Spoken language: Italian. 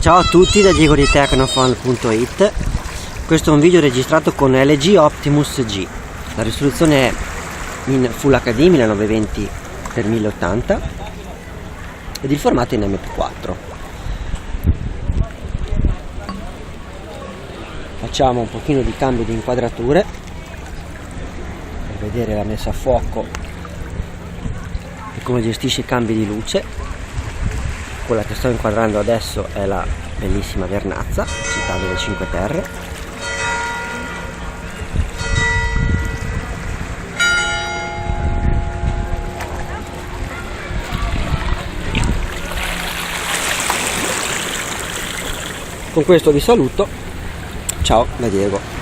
Ciao a tutti da Diego di Tecnofan.it. Questo è un video registrato con LG Optimus G. La risoluzione è in Full HD 1920x1080 ed il formato è in MP4. Facciamo un pochino di cambio di inquadrature per vedere la messa a fuoco e come gestisce i cambi di luce. Quella che sto inquadrando adesso è la bellissima Vernazza, città delle Cinque Terre. Con questo vi saluto, ciao da Diego.